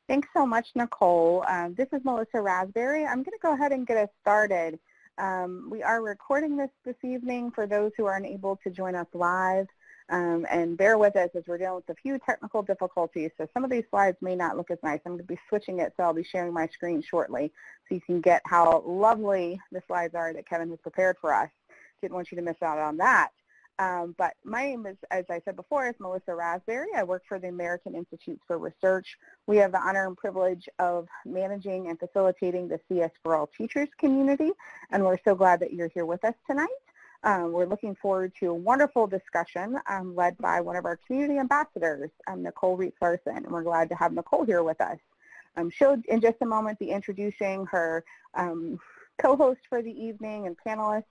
Thanks so much, Nicole. This is Melissa Raspberry. I'm going to go ahead and get us started. We are recording this evening for those who are unable to join us live. And bear with us as we're dealing with a few technical difficulties. So some of these slides may not look as nice. I'm going to be switching it, so I'll be sharing my screen shortly so you can get how lovely the slides are that Kevin has prepared for us. Didn't want you to miss out on that. But my name is, as I said before, is Melissa Raspberry. I work for the American Institutes for Research. We have the honor and privilege of managing and facilitating the CS for All Teachers community, and we're so glad that you're here with us tonight. We're looking forward to a wonderful discussion led by one of our community ambassadors, Nicole Reitz-Larson, and we're glad to have Nicole here with us. She'll, in just a moment, be introducing her co-host for the evening and panelists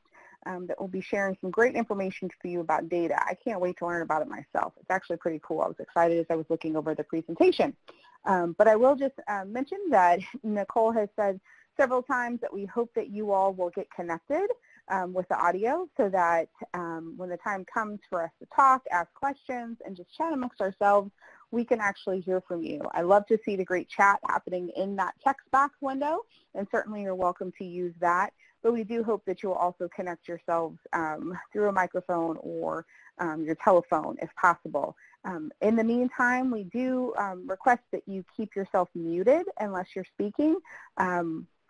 that will be sharing some great information for you about data. I can't wait to learn about it myself. It's actually pretty cool. I was excited as I was looking over the presentation. But I will just mention that Nicole has said several times that we hope that you all will get connected with the audio so that when the time comes for us to talk, ask questions, and just chat amongst ourselves, we can actually hear from you. I love to see the great chat happening in that text box window, and certainly you're welcome to use that. But we do hope that you'll also connect yourselves through a microphone or your telephone if possible. In the meantime, we do request that you keep yourself muted unless you're speaking.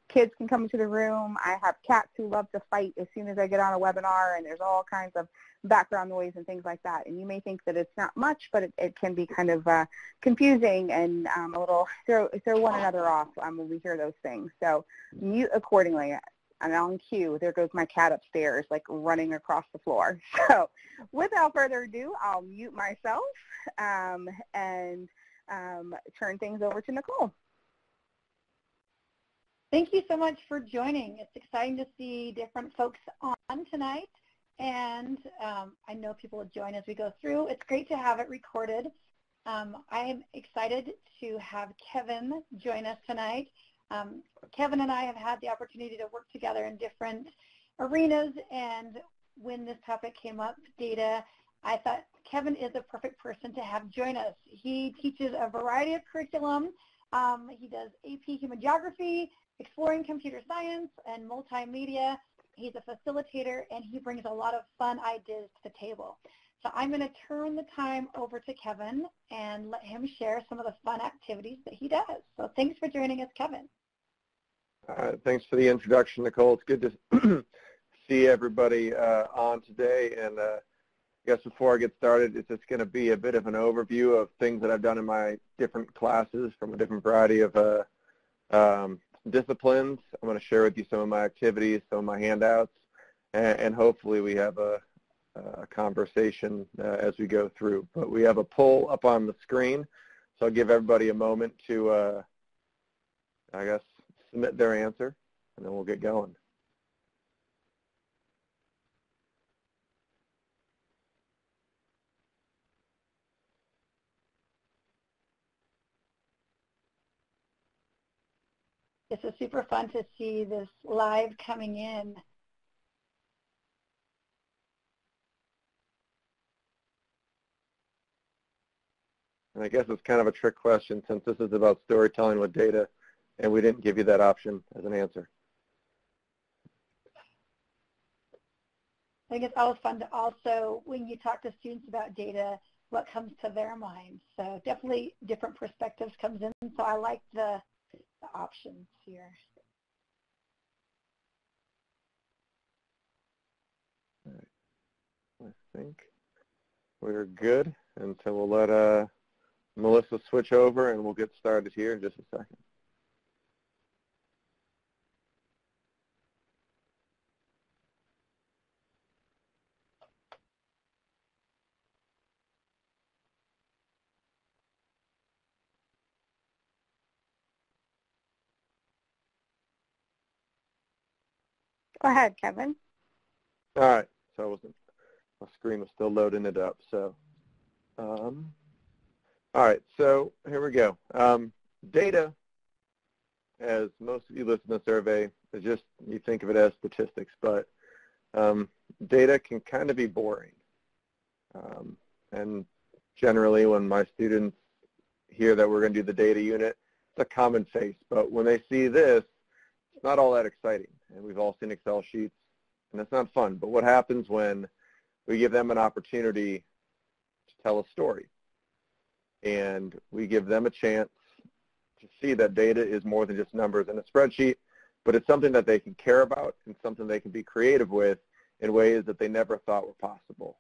Kids can come into the room. I have cats who love to fight as soon as I get on a webinar, and there's all kinds of background noise and things like that. And you may think that it's not much, but it can be kind of confusing and a little throw one another off when we hear those things. So mute accordingly. And on cue, there goes my cat upstairs, like running across the floor. So without further ado, I'll mute myself and turn things over to Nicole. Thank you so much for joining. It's exciting to see different folks on tonight, and I know people will join as we go through. It's great to have it recorded. I am excited to have Kevin join us tonight. Kevin and I have had the opportunity to work together in different arenas, and when this topic came up, data, I thought Kevin is a perfect person to have join us. He teaches a variety of curriculum. He does AP Human Geography, Exploring Computer Science, and Multimedia. He's a facilitator, and he brings a lot of fun ideas to the table. So I'm going to turn the time over to Kevin and let him share some of the fun activities that he does. So thanks for joining us, Kevin. Thanks for the introduction, Nicole. It's good to see everybody on today. And I guess before I get started, it's just going to be a bit of an overview of things that I've done in my different classes from a different variety of disciplines. I'm going to share with you some of my activities, some of my handouts, and hopefully we have a conversation as we go through. But we have a poll up on the screen, so I'll give everybody a moment to, I guess, submit their answer, and then we'll get going. This is super fun to see this live coming in. And I guess it's kind of a trick question since this is about storytelling with data, and we didn't give you that option as an answer. I think it's always fun to also, when you talk to students about data, what comes to their mind. So definitely different perspectives comes in, so I like the options here. All right. I think we're good, and so we'll let Melissa switch over, and we'll get started here in just a second. Go ahead, Kevin. All right, so my screen was still loading it up. So, all right, so here we go. Data, as most of you listen to the survey, is just, you think of it as statistics, but data can kind of be boring. And generally when my students hear that we're going to do the data unit, a common face. But when they see this, it's not all that exciting. And we've all seen Excel sheets, and it's not fun. But what happens when we give them an opportunity to tell a story? And we give them a chance to see that data is more than just numbers in a spreadsheet, but it's something that they can care about and something they can be creative with in ways that they never thought were possible.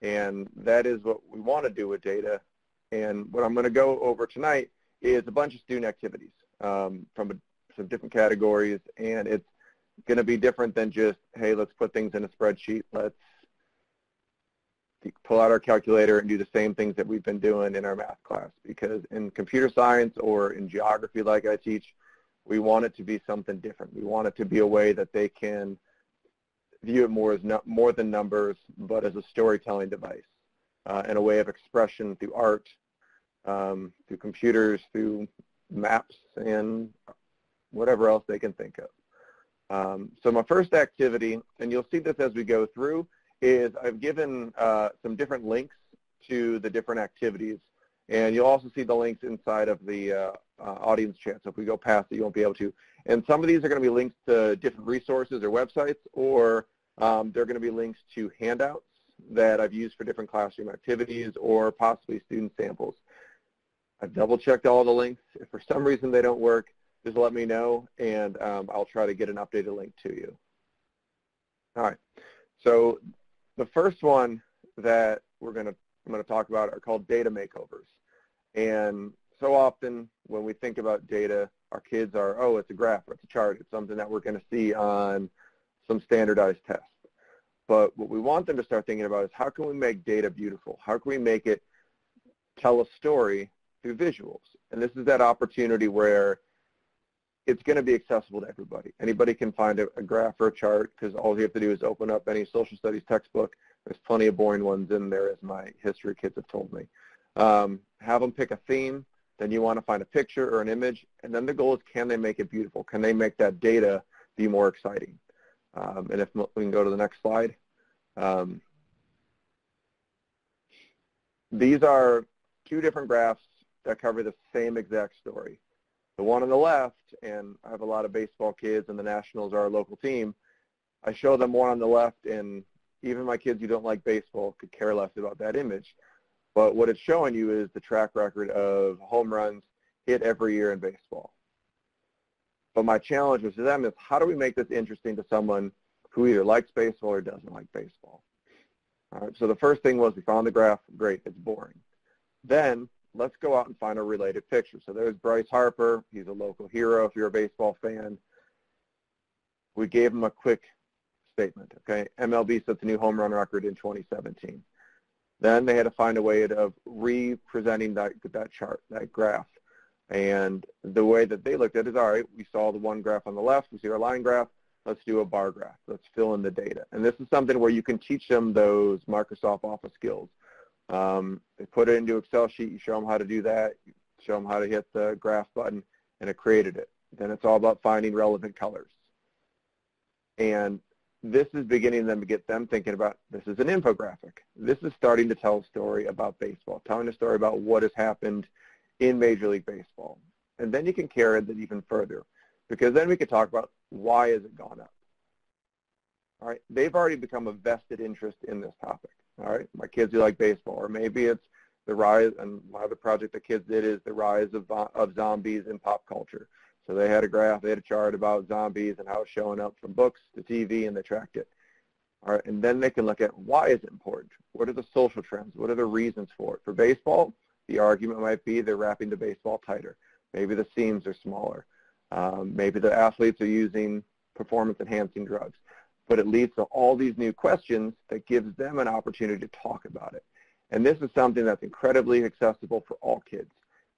And that is what we want to do with data. And what I'm going to go over tonight is a bunch of student activities from some different categories, and it's going to be different than just, hey, let's put things in a spreadsheet. Let's pull out our calculator and do the same things that we've been doing in our math class. Because in computer science or in geography like I teach, we want it to be something different. We want it to be a way that they can view it more as more than numbers, but as a storytelling device and a way of expression through art, through computers, through maps, and whatever else they can think of. So my first activity, and you'll see this as we go through, is I've given some different links to the different activities, and you'll also see the links inside of the audience chat. So if we go past it, you won't be able to. And some of these are going to be links to different resources or websites, or they're going to be links to handouts that I've used for different classroom activities or possibly student samples. I've double-checked all the links. If for some reason they don't work, just let me know, and I'll try to get an updated link to you. All right. So the first one that I'm going to talk about are called data makeovers. And so often when we think about data, our kids are, oh, it's a graph, or it's a chart, it's something that we're going to see on some standardized test. But what we want them to start thinking about is, how can we make data beautiful? How can we make it tell a story through visuals? And this is that opportunity where it's going to be accessible to everybody. Anybody can find a graph or a chart, because all you have to do is open up any social studies textbook. There's plenty of boring ones in there, as my history kids have told me. Have them pick a theme. Then you want to find a picture or an image. And then the goal is, can they make it beautiful? Can they make that data be more exciting? And if we can go to the next slide. These are two different graphs that cover the same exact story. The one on the left, and I have a lot of baseball kids, and the Nationals are our local team. I show them one on the left, and even my kids who don't like baseball could care less about that image. But what it's showing you is the track record of home runs hit every year in baseball. But my challenge was to them is, how do we make this interesting to someone who either likes baseball or doesn't like baseball? All right, so the first thing was, we found the graph. Great, it's boring. Then let's go out and find a related picture. So there's Bryce Harper. He's a local hero if you're a baseball fan. We gave him a quick statement, okay? MLB sets a new home run record in 2017. Then they had to find a way of representing that chart, that graph. And the way that they looked at it is, all right, we saw the one graph on the left. We see our line graph. Let's do a bar graph. Let's fill in the data. And this is something where you can teach them those Microsoft Office skills. They put it into Excel sheet, you show them how to do that, you show them how to hit the graph button, and it created it. Then it's all about finding relevant colors. And this is beginning them to get them thinking about, this is an infographic. This is starting to tell a story about baseball, telling a story about what has happened in Major League Baseball. And then you can carry it even further, because then we can talk about, why has it gone up? All right, they've already become a vested interest in this topic. All right, my kids who like baseball, or maybe it's the rise, and my other project the kids did is the rise of zombies in pop culture. So they had a graph, they had a chart about zombies and how it's showing up from books to TV, and they tracked it. All right, and then they can look at, why is it important? What are the social trends? What are the reasons for it? For baseball, the argument might be they're wrapping the baseball tighter. Maybe the seams are smaller. Maybe the athletes are using performance-enhancing drugs. But it leads to all these new questions that gives them an opportunity to talk about it. And this is something that's incredibly accessible for all kids,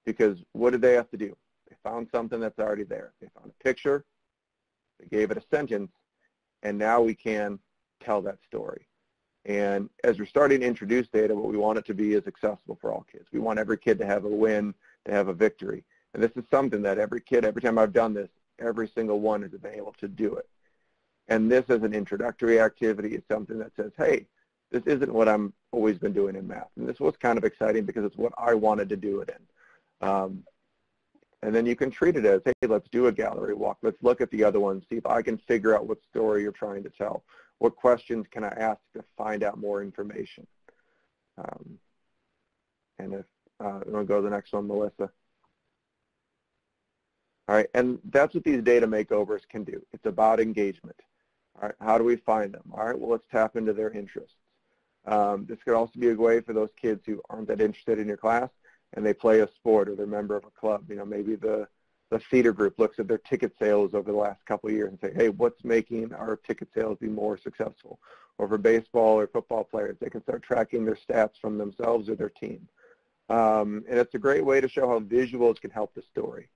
because what did they have to do? They found something that's already there. They found a picture, they gave it a sentence, and now we can tell that story. And as we're starting to introduce data, what we want it to be is accessible for all kids. We want every kid to have a win, to have a victory. And this is something that every kid, every time I've done this, every single one has been able to do it. And this as an introductory activity is something that says, hey, this isn't what I've always been doing in math. And this was kind of exciting because it's what I wanted to do it in. And then you can treat it as, hey, let's do a gallery walk. Let's look at the other ones, see if I can figure out what story you're trying to tell. What questions can I ask to find out more information? And if you want to go to the next one, Melissa. All right, and that's what these data makeovers can do. It's about engagement. All right, how do we find them? All right, well, let's tap into their interests. This could also be a way for those kids who aren't that interested in your class and they play a sport or they're a member of a club. You know, maybe the theater group looks at their ticket sales over the last couple of years and say, hey, what's making our ticket sales be more successful? Or for baseball or football players, they can start tracking their stats from themselves or their team. And it's a great way to show how visuals can help the story.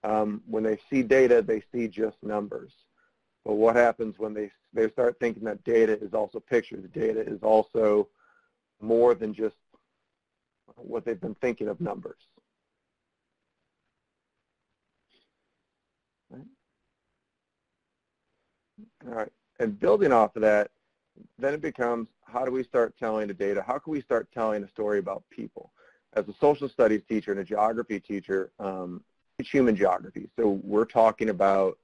When they see data, they see just numbers. But what happens when they start thinking that data is also pictures? Data is also more than just what they've been thinking of numbers. All right, and building off of that, then it becomes, how do we start telling the data? How can we start telling a story about people? As a social studies teacher and a geography teacher, it's human geography. So we're talking about,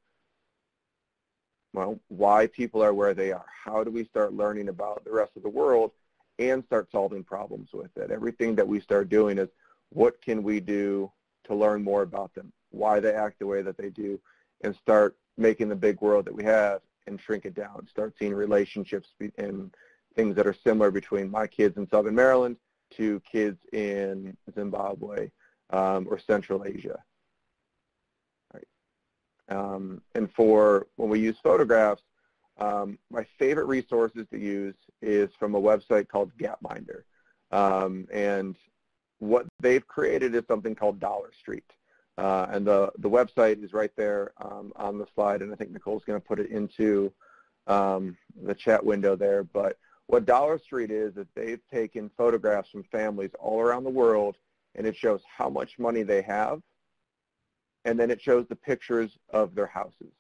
well, why people are where they are. How do we start learning about the rest of the world and start solving problems with it? Everything that we start doing is, what can we do to learn more about them, why they act the way that they do, and start making the big world that we have and shrink it down, start seeing relationships and things that are similar between my kids in Southern Maryland to kids in Zimbabwe or Central Asia. And for when we use photographs, my favorite resources to use is from a website called Gapminder. And what they've created is something called Dollar Street. And the website is right there on the slide, and I think Nicole's going to put it into the chat window there. But what Dollar Street is they've taken photographs from families all around the world, and it shows how much money they have, and then it shows the pictures of their houses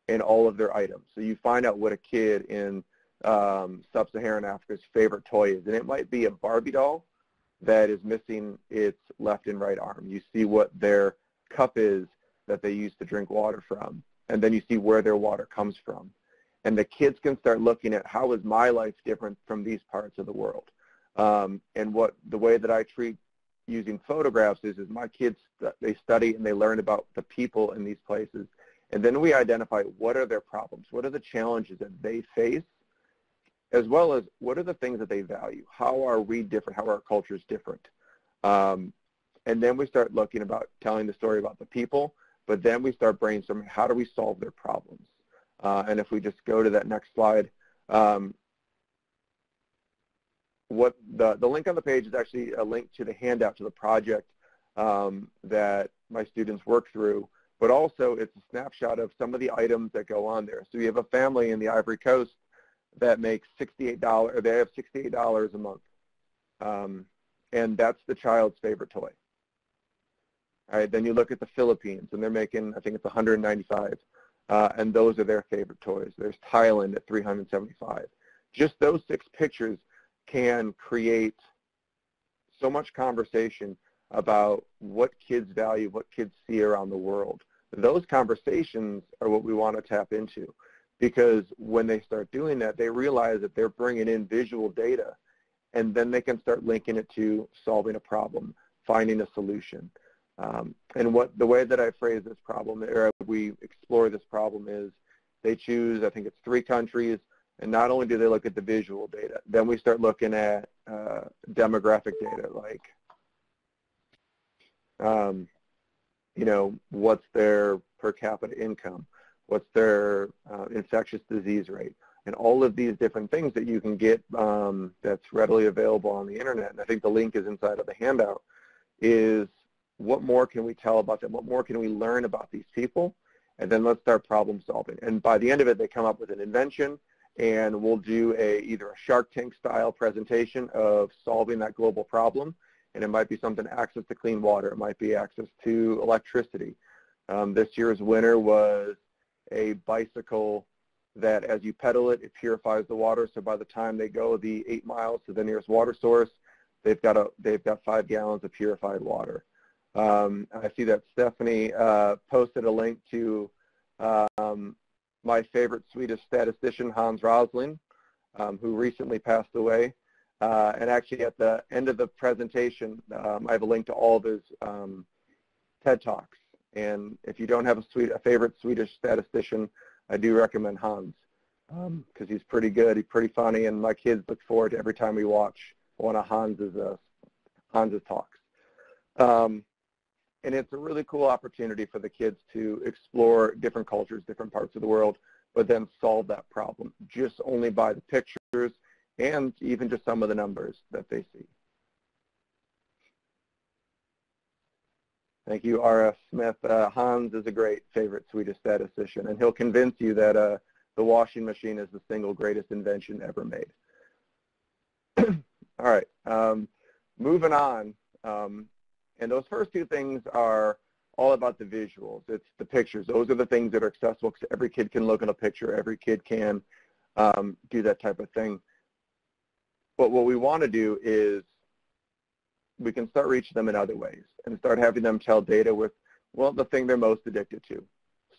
and all of their items. So you find out what a kid in sub-Saharan Africa's favorite toy is, and it might be a Barbie doll that is missing its left and right arm. You see what their cup is that they use to drink water from, and then you see where their water comes from. And the kids can start looking at, how is my life different from these parts of the world? And the way that I treat using photographs is my kids, they study and they learn about the people in these places, and then we identify what are their problems, what are the challenges that they face, as well as what are the things that they value. How are we different? How are our cultures different? And then we start looking about telling the story about the people, but then we start brainstorming, how do we solve their problems? And if we just go to that next slide, what the link on the page is actually a link to the handout to the project that my students work through, but also it's a snapshot of some of the items that go on there. So you have a family in the Ivory Coast that makes $68, they have $68 a month, and that's the child's favorite toy. All right, then you look at the Philippines, and they're making, I think it's $195, and those are their favorite toys. There's Thailand at $375. Just those 6 pictures can create so much conversation about what kids value, what kids see around the world. Those conversations are what we want to tap into, because when they start doing that, they realize that they're bringing in visual data, and then they can start linking it to solving a problem, finding a solution. And the way that I phrase this problem, or we explore this problem, is they choose, I think it's 3 countries, and not only do they look at the visual data, then we start looking at demographic data, like, you know, what's their per capita income, what's their infectious disease rate, and all of these different things that you can get that's readily available on the internet. And I think the link is inside of the handout, is what more can we tell about them? What more can we learn about these people? And then let's start problem solving. And by the end of it, they come up with an invention, and we'll do either a Shark Tank style presentation of solving that global problem. And it might be something, access to clean water. It might be access to electricity. This year's winner was a bicycle that as you pedal it, it purifies the water. So by the time they go the 8 miles to the nearest water source, they've got 5 gallons of purified water. I see that Stephanie posted a link to my favorite Swedish statistician, Hans Rosling, who recently passed away. And actually at the end of the presentation, I have a link to all of his TED Talks. And if you don't have a favorite Swedish statistician, I do recommend Hans, because he's pretty good, he's pretty funny, and my kids look forward to every time we watch one of Hans's talks. And it's a really cool opportunity for the kids to explore different cultures, different parts of the world, but then solve that problem just only by the pictures and even just some of the numbers that they see. Thank you, R.F. Smith. Hans is a great favorite Swedish statistician, and he'll convince you that the washing machine is the single greatest invention ever made. All right, moving on. And those first two things are all about the visuals. It's the pictures. Those are the things that are accessible because every kid can look at a picture. Every kid can do that type of thing. But what we want to do is we can start reaching them in other ways and start having them tell data with, well, the thing they're most addicted to,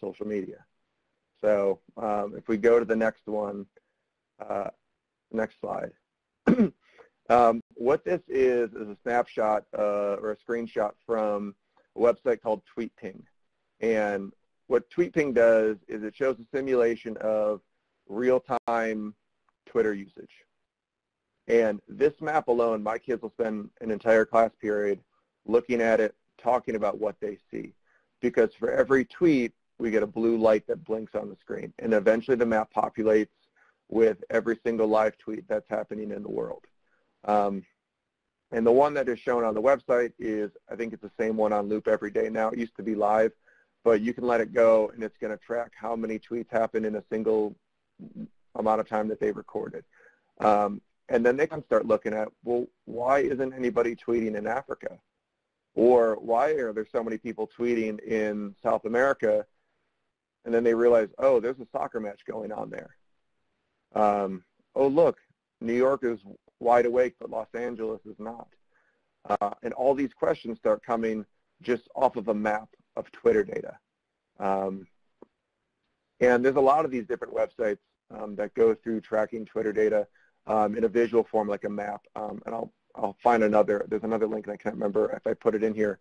social media. So if we go to the next one, next slide. What this is a snapshot or a screenshot from a website called TweetPing. And what TweetPing does is it shows a simulation of real-time Twitter usage. And this map alone, my kids will spend an entire class period looking at it, talking about what they see. Because for every tweet, we get a blue light that blinks on the screen. And eventually the map populates with every single live tweet that's happening in the world. And the one that is shown on the website is, I think it's the same one on loop every day now. It used to be live, but you can let it go and it's going to track how many tweets happen in a single amount of time that they've recorded. And then they can start looking at, well, why isn't anybody tweeting in Africa? Or why are there so many people tweeting in South America? And then they realize, oh, there's a soccer match going on there. Oh, look, New York is wide awake, but Los Angeles is not. And all these questions start coming just off of a map of Twitter data. And there's a lot of these different websites that go through tracking Twitter data in a visual form like a map. And I'll find another, there's another link and I can't remember if I put it in here.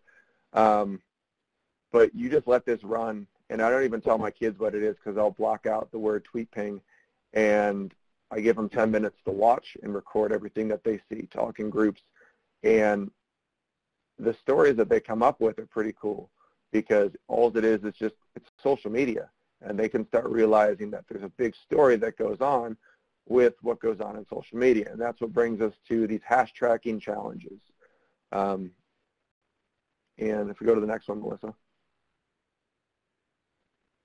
But you just let this run, and I don't even tell my kids what it is because I'll block out the word TweetPing, and I give them 10 minutes to watch and record everything that they see, talk in groups. And the stories that they come up with are pretty cool because all it is just, it's social media. And they can start realizing that there's a big story that goes on with what goes on in social media. And that's what brings us to these hash tracking challenges. And if we go to the next one, Melissa.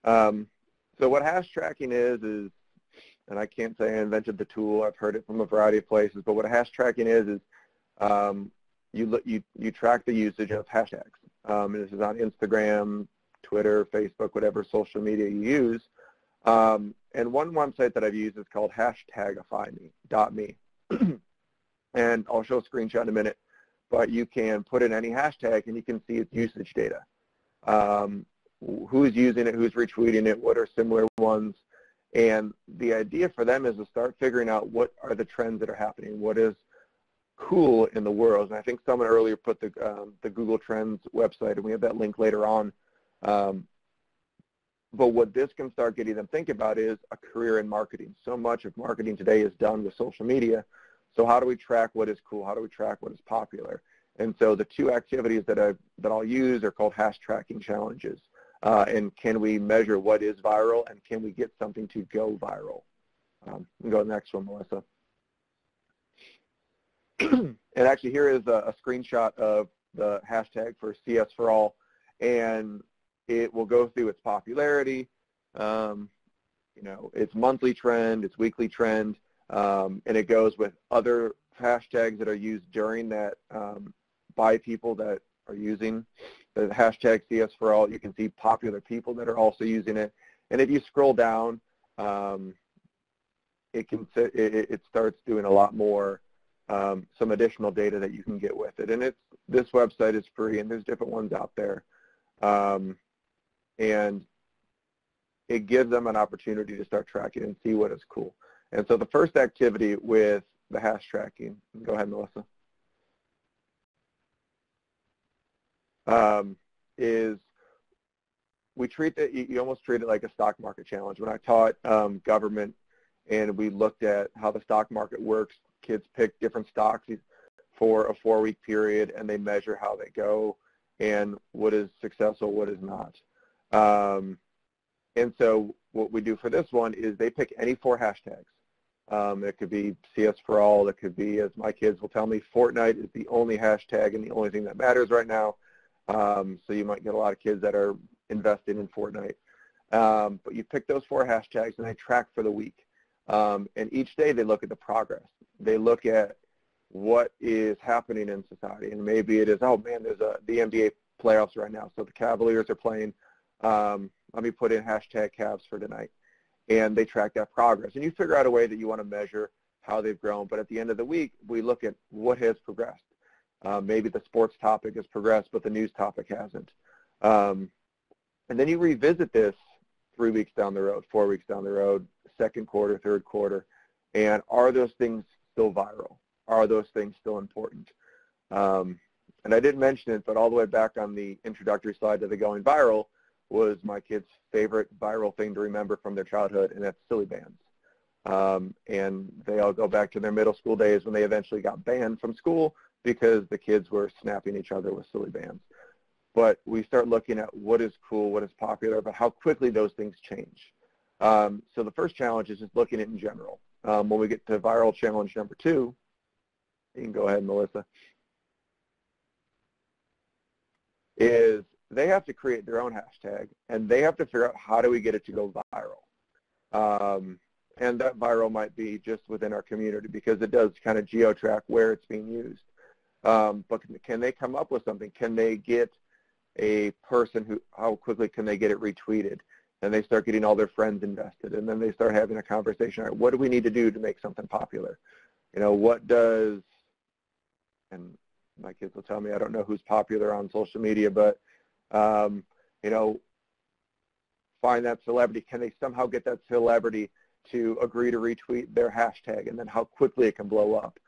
So what hash tracking is, and I can't say I invented the tool, I've heard it from a variety of places, but what hash tracking is you track the usage of hashtags. And this is on Instagram, Twitter, Facebook, whatever social media you use. And one website that I've used is called hashtagify.me. And I'll show a screenshot in a minute, but you can put in any hashtag and you can see its usage data. Who's using it, who's retweeting it, what are similar ones. And the idea for them is to start figuring out what are the trends that are happening, what is cool in the world. And I think someone earlier put the Google Trends website, and we have that link later on. But what this can start getting them think about is a career in marketing. So much of marketing today is done with social media. So how do we track what is cool? How do we track what is popular? And so the two activities that I'll use are called hash tracking challenges. And can we measure what is viral, and can we get something to go viral? We'll go to the next one, Melissa. And actually here is a screenshot of the hashtag for CS for All, and it will go through its popularity, its monthly trend, its weekly trend, and it goes with other hashtags that are used during that by people that are using the hashtag CS for All. You can see popular people that are also using it. And if you scroll down, it starts doing a lot more some additional data that you can get with it. And this website is free, and there's different ones out there. And it gives them an opportunity to start tracking and see what is cool. And so the first activity with the hash tracking, go ahead, Melissa, is we treat it, you almost treat it like a stock market challenge. When I taught government and we looked at how the stock market works, kids pick different stocks for a 4-week period, and they measure how they go and what is successful, what is not. And so what we do for this one is they pick any 4 hashtags. It could be CS for all. It could be, as my kids will tell me, Fortnite is the only hashtag and the only thing that matters right now. So you might get a lot of kids that are invested in Fortnite. But you pick those 4 hashtags and they track for the week. And each day they look at the progress. They look at what is happening in society. And maybe it is, oh man, there's the NBA playoffs right now. So the Cavaliers are playing. Let me put in hashtag Cavs for tonight. And they track that progress. And you figure out a way that you want to measure how they've grown. But at the end of the week, we look at what has progressed. Maybe the sports topic has progressed, but the news topic hasn't. And then you revisit this 3 weeks down the road, 4 weeks down the road, second quarter, third quarter. And are those things still viral? Are those things still important? And I didn't mention it, but all the way back on the introductory slide to the going viral was my kids' favorite viral thing to remember from their childhood, and that's silly bands. And they all go back to their middle school days when they eventually got banned from school because the kids were snapping each other with silly bands. But we start looking at what is cool, what is popular, but how quickly those things change. So the first challenge is just looking at it in general. When we get to viral challenge number 2, you can go ahead, Melissa, is they have to create their own hashtag, and they have to figure out how do we get it to go viral. And that viral might be just within our community because it does kind of geo-track where it's being used. But can they come up with something? Can they get a person who, how quickly can they get it retweeted? And they start getting all their friends invested, and then they start having a conversation. All right, what do we need to do to make something popular? You know, what does, and my kids will tell me I don't know who's popular on social media, but, you know, find that celebrity. Can they somehow get that celebrity to agree to retweet their hashtag, and then how quickly it can blow up?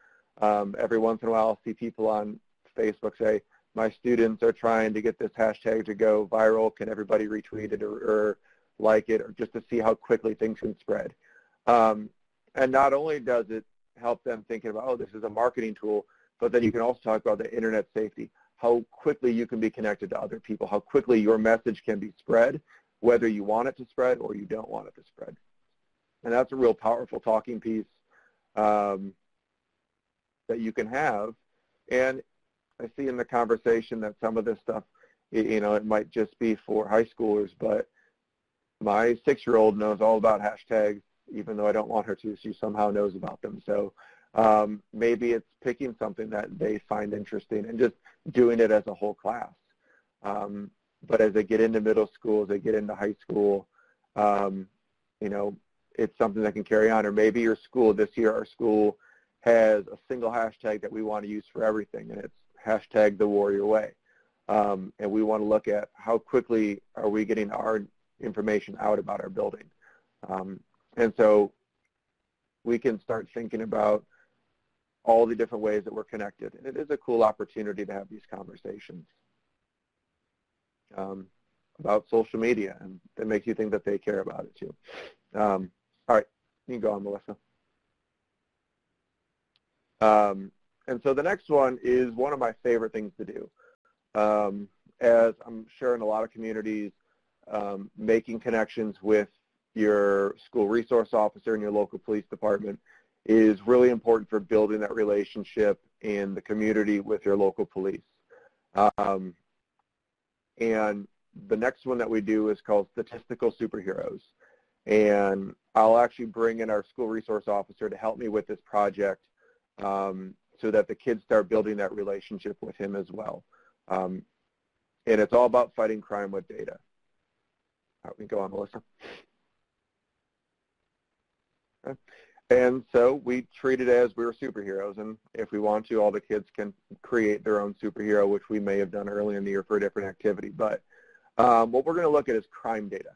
Every once in a while I'll see people on Facebook say, my students are trying to get this hashtag to go viral. Can everybody retweet it or like it, or just to see how quickly things can spread? And not only does it help them thinking about, oh, this is a marketing tool, but then you can also talk about the internet safety, how quickly you can be connected to other people, how quickly your message can be spread, whether you want it to spread or you don't want it to spread. And that's a real powerful talking piece that you can have. And I see in the conversation that some of this stuff, you know, it might just be for high schoolers, but my 6-year-old knows all about hashtags, even though I don't want her to. She somehow knows about them. So maybe it's picking something that they find interesting and just doing it as a whole class. But as they get into middle school, as they get into high school, you know, it's something that can carry on. Or maybe your school, this year our school has a single hashtag that we want to use for everything, and it's hashtag the warrior way. And we want to look at how quickly are we getting our information out about our building. And so we can start thinking about all the different ways that we're connected. And it is a cool opportunity to have these conversations about social media, and it makes you think that they care about it too. All right, you can go on, Melissa. And so the next one is one of my favorite things to do. As I'm sure in a lot of communities, making connections with your school resource officer and your local police department is really important for building that relationship in the community with your local police. And the next one that we do is called Statistical Superheroes. And I'll actually bring in our school resource officer to help me with this project so that the kids start building that relationship with him as well. And it's all about fighting crime with data. All right, we can go on, Melissa. Okay. And so we treat it as we were superheroes, and if we want to, all the kids can create their own superhero, which we may have done early in the year for a different activity. But what we're going to look at is crime data.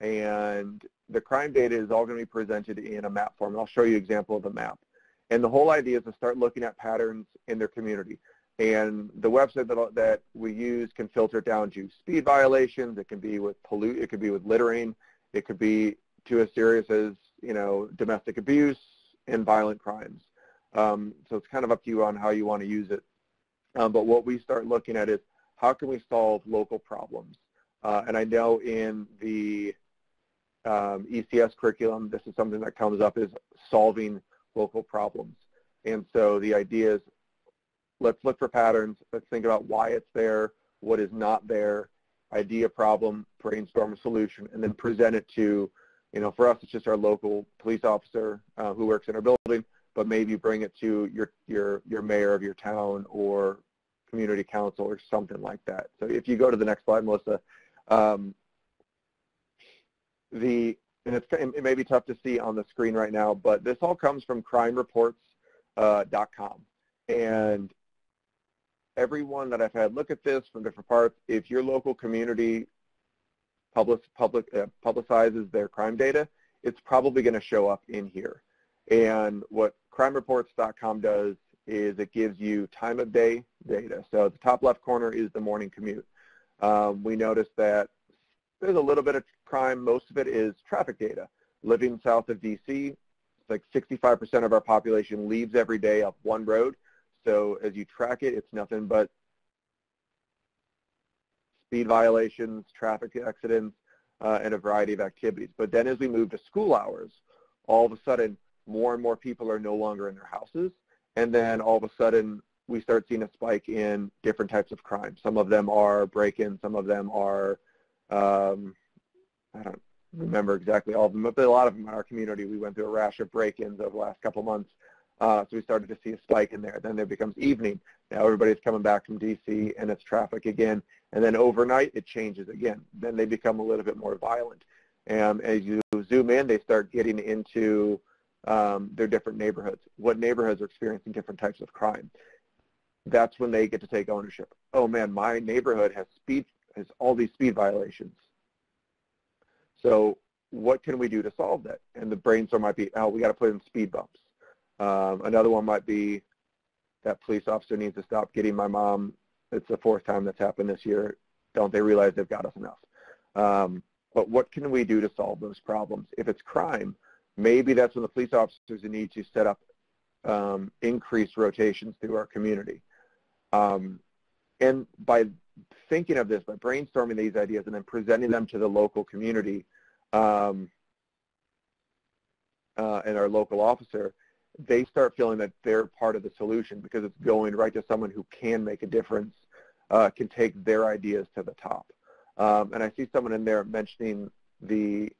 And the crime data is all going to be presented in a map form. I'll show you an example of a map. And the whole idea is to start looking at patterns in their community. And the website that we use can filter it down to speed violations. It can be with it could be with littering. It could be to as serious as, you know, domestic abuse and violent crimes. So it's kind of up to you on how you want to use it. But what we start looking at is how can we solve local problems? And I know in the ECS curriculum, this is something that comes up, is solving local problems. And so the idea is, let's look for patterns. Let's think about why it's there, what is not there, idea, problem, brainstorm a solution, and then present it to, you know, for us, it's just our local police officer who works in our building, but maybe bring it to your mayor of your town or community council or something like that. So if you go to the next slide, Melissa, it may be tough to see on the screen right now, but this all comes from crimereports.com. And everyone that I've had look at this from different parts, if your local community publicizes their crime data, it's probably going to show up in here. And what crimereports.com does is it gives you time of day data. So the top left corner is the morning commute. We noticed that there's a little bit of crime. Most of it is traffic data. Living south of DC, like 65% of our population leaves every day up one road. So as you track it, it's nothing but speed violations, traffic accidents, and a variety of activities. But then as we move to school hours, all of a sudden, more and more people are no longer in their houses. And then all of a sudden, we start seeing a spike in different types of crime. Some of them are break-ins, some of them are, I don't remember exactly all of them, but a lot of them in our community, we went through a rash of break-ins over the last couple months. So we started to see a spike in there. Then it becomes evening. Now everybody's coming back from DC and it's traffic again. And then overnight it changes again. Then they become a little bit more violent. And as you zoom in, they start getting into their different neighborhoods. What neighborhoods are experiencing different types of crime? That's when they get to take ownership. Oh man, my neighborhood has all these speed violations. So what can we do to solve that? And the brainstorm might be, oh, we got to put in speed bumps. Another one might be that police officer needs to stop getting my mom. It's the fourth time that's happened this year. Don't they realize they've got us enough? But what can we do to solve those problems? If it's crime, maybe that's when the police officers need to set up increased rotations through our community. And by thinking of this, by brainstorming these ideas and then presenting them to the local community and our local officer, they start feeling that they're part of the solution because it's going right to someone who can make a difference, can take their ideas to the top. And I see someone in there mentioning the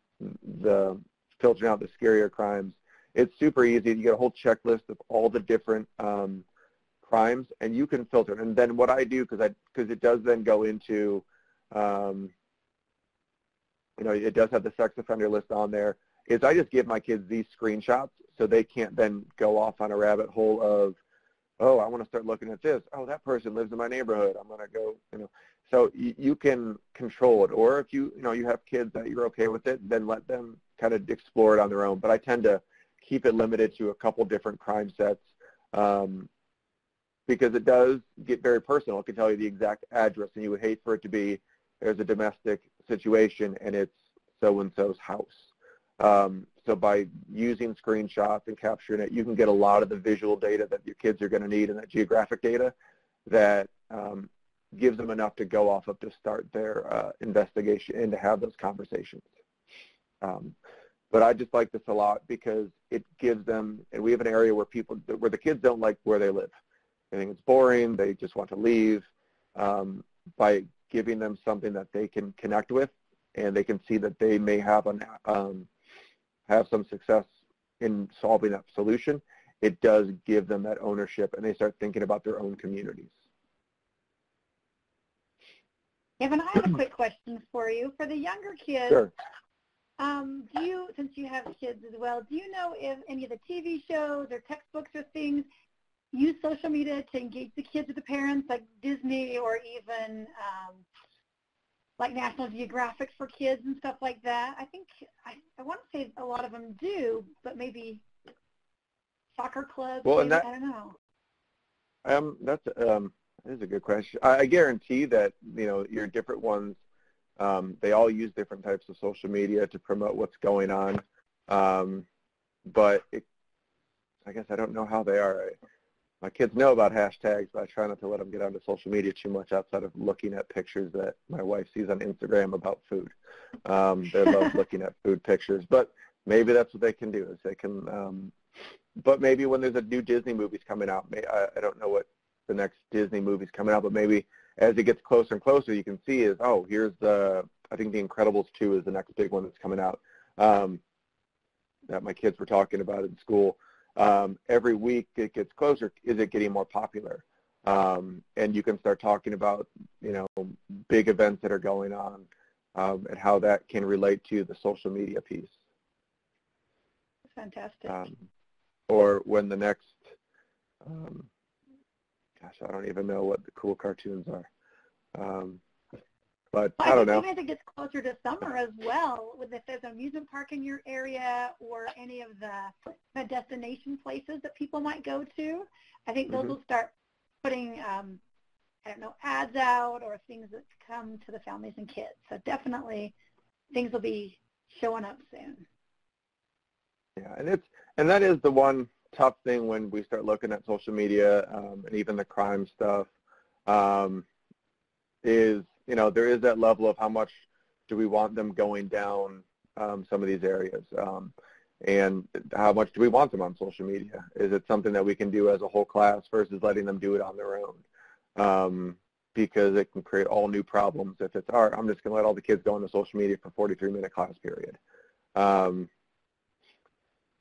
filtering out the scarier crimes. It's super easy. You get a whole checklist of all the different crimes, and you can filter. And then what I do, because it does then go into, it does have the sex offender list on there, is I just give my kids these screenshots so they can't then go off on a rabbit hole of, oh, I want to start looking at this. Oh, that person lives in my neighborhood. I'm going to go, So you can control it. Or if you have kids that you're okay with it, then let them kind of explore it on their own. But I tend to keep it limited to a couple different crime sets because it does get very personal. It can tell you the exact address, and you would hate for it to be there's a domestic situation and it's so-and-so's house. So by using screenshots and capturing it, you can get a lot of the visual data that your kids are going to need and that geographic data that gives them enough to go off of to start their investigation and to have those conversations. But I just like this a lot because it gives them, and we have an area where the kids don't like where they live. They think it's boring, they just want to leave. By giving them something that they can connect with and they can see that they may have some success in solving that solution, it does give them that ownership and they start thinking about their own communities. Evan, I have a quick question for you. For the younger kids, sure. Do you, since you have kids as well, do you know if any of the TV shows or textbooks or things use social media to engage the kids with the parents, like Disney or even like National Geographic for kids and stuff like that? I think, I want to say a lot of them do, but maybe soccer clubs, Well, maybe, and that, I don't know. that is a good question. I guarantee that, your different ones, they all use different types of social media to promote what's going on. But I guess I don't know how they are. My kids know about hashtags, but I try not to let them get onto social media too much outside of looking at pictures that my wife sees on Instagram about food. They love looking at food pictures, but maybe that's what they can do, is they can, but maybe when there's a new Disney movie's coming out, I don't know what the next Disney movie's coming out, but maybe as it gets closer and closer, you can see is, oh, here's I think The Incredibles 2 is the next big one that's coming out, that my kids were talking about in school. Every week it gets closer, is it getting more popular? And you can start talking about, big events that are going on, and how that can relate to the social media piece. Fantastic. Or when the next, gosh, I don't even know what the cool cartoons are. But I don't know. Even as it gets closer to summer as well, if there's an amusement park in your area or any of the destination places that people might go to, I think those will start putting, ads out or things that come to the families and kids. So definitely things will be showing up soon. Yeah, and that is the one tough thing when we start looking at social media, and even the crime stuff, is, there is that level of how much do we want them going down some of these areas, and how much do we want them on social media? Is it something that we can do as a whole class versus letting them do it on their own? Because it can create all new problems if it's, all right, I'm just going to let all the kids go into social media for 43-minute class period.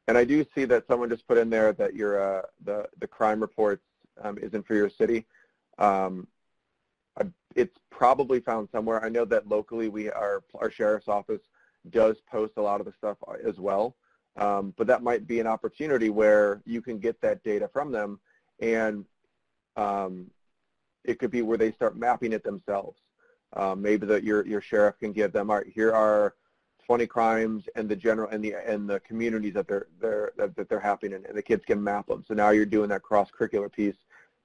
And I do see that someone just put in there that your the crime reports isn't for your city. It's probably found somewhere. I know that locally our sheriff's office does post a lot of the stuff as well, but that might be an opportunity where you can get that data from them, and it could be where they start mapping it themselves. Maybe that your sheriff can give them, all right, here are 20 crimes and the general and the communities that they're happening in, and the kids can map them. So now you're doing that cross-curricular piece,